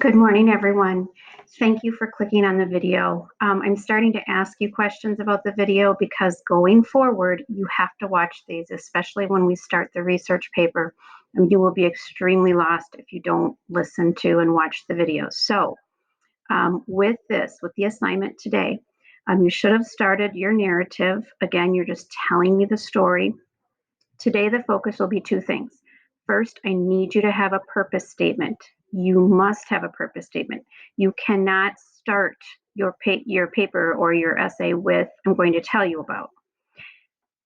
Good morning, everyone. Thank you for clicking on the video. I'm starting to ask you questions about the video because going forward, you have to watch these, especially when we start the research paper. And you will be extremely lost if you don't listen to and watch the videos. So with the assignment today, you should have started your narrative. Again, you're just telling me the story. Today, the focus will be two things. First, I need you to have a purpose statement. You must have a purpose statement. You cannot start your paper or your essay with, I'm going to tell you about,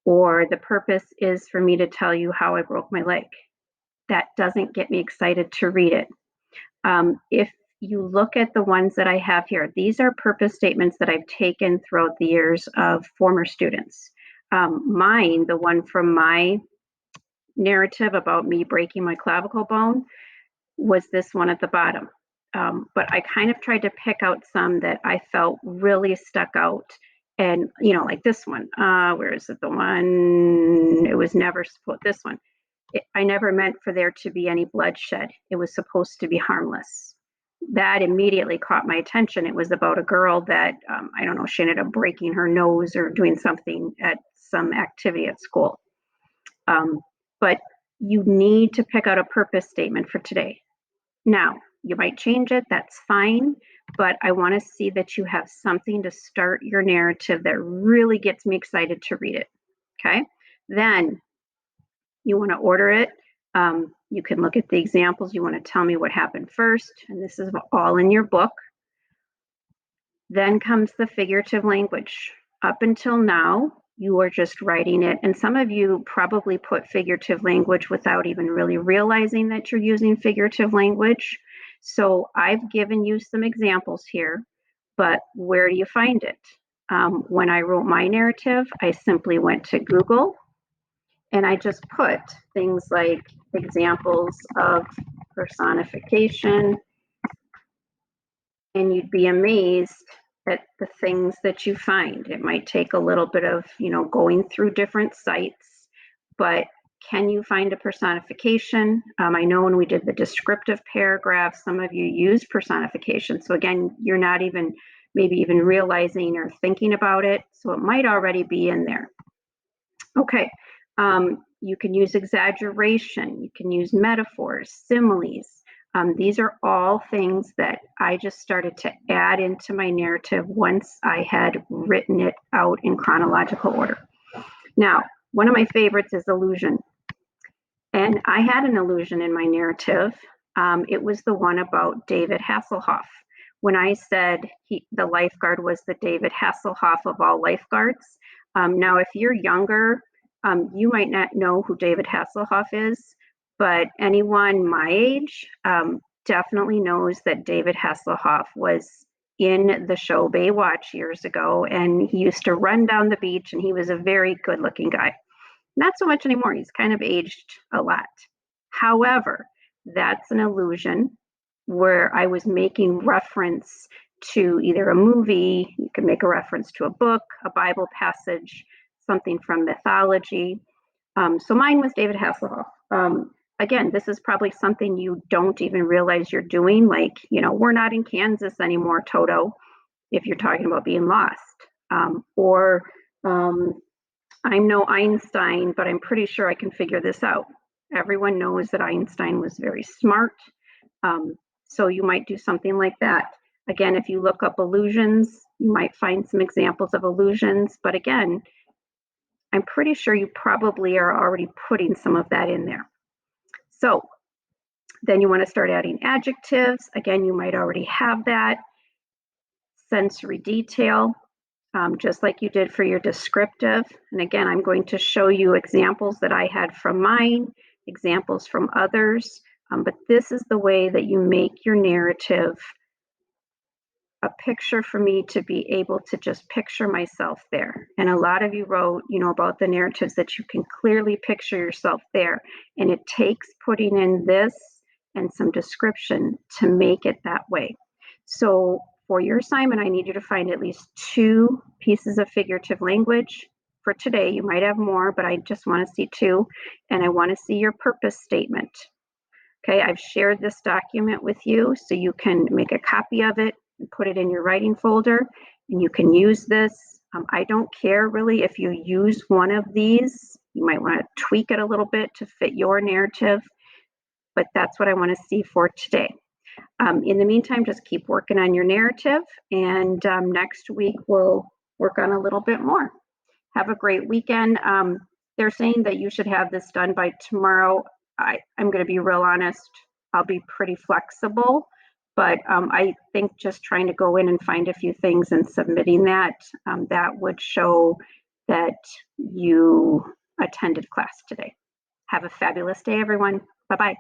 or the purpose is for me to tell you how I broke my leg. That doesn't get me excited to read it. If you look at the ones that I have here, these are purpose statements that I've taken throughout the years of former students. Mine, the one from my narrative about me breaking my clavicle bone, was this one at the bottom. But I kind of tried to pick out some that I felt really stuck out. And, like this one, where is it? The one, it was never supposed, this one. I never meant for there to be any bloodshed. It was supposed to be harmless. That immediately caught my attention. It was about a girl that, I don't know, she ended up breaking her nose or doing something at some activity at school. But you need to pick out a purpose statement for today. Now, you might change it, that's fine, but I want to see that you have something to start your narrative that really gets me excited to read it. Okay? Then you want to order it. You can look at the examples. You want to tell me what happened first, and this is all in your book. Then comes the figurative language. Up until now, you are just writing it. And some of you probably put figurative language without even really realizing that you're using figurative language. So I've given you some examples here, but where do you find it? When I wrote my narrative, I simply went to Google and I just put things like examples of personification, and you'd be amazed at the things that you find. It might take a little bit of, going through different sites, but can you find a personification? I know when we did the descriptive paragraph, some of you used personification. So again, you're not even maybe even realizing or thinking about it. So it might already be in there. Okay, you can use exaggeration, you can use metaphors, similes. These are all things that I just started to add into my narrative once I had written it out in chronological order. Now, one of my favorites is illusion. And I had an illusion in my narrative. It was the one about David Hasselhoff. When I said the lifeguard was the David Hasselhoff of all lifeguards. Now, if you're younger, you might not know who David Hasselhoff is, but anyone my age definitely knows that David Hasselhoff was in the show Baywatch years ago, and he used to run down the beach, and he was a very good-looking guy. Not so much anymore. He's kind of aged a lot. However, that's an illusion where I was making reference to either a movie, you can make a reference to a book, a Bible passage, something from mythology. So mine was David Hasselhoff. Again, this is probably something you don't even realize you're doing. Like, we're not in Kansas anymore, Toto, if you're talking about being lost. Or I'm no Einstein, but I'm pretty sure I can figure this out. Everyone knows that Einstein was very smart. So you might do something like that. Again, if you look up illusions, you might find some examples of illusions. But again, I'm pretty sure you probably are already putting some of that in there. So then you want to start adding adjectives. Again, you might already have that. Sensory detail, just like you did for your descriptive. And again, I'm going to show you examples that I had from mine, examples from others. But this is the way that you make your narrative a picture for me to be able to just picture myself there. And a lot of you wrote, about the narratives that you can clearly picture yourself there. And it takes putting in this and some description to make it that way. So for your assignment, I need you to find at least 2 pieces of figurative language. For today, you might have more, but I just want to see 2. And I want to see your purpose statement. Okay, I've shared this document with you so you can make a copy of it and put it in your writing folder, and you can use this. I don't care really if you use one of these. You might want to tweak it a little bit to fit your narrative, but that's what I want to see for today. In the meantime, just keep working on your narrative, and next week we'll work on a little bit more. Have a great weekend. They're saying that you should have this done by tomorrow. I'm going to be real honest. I'll be pretty flexible, but I think just trying to go in and find a few things and submitting that, that would show that you attended class today. Have a fabulous day, everyone. Bye-bye.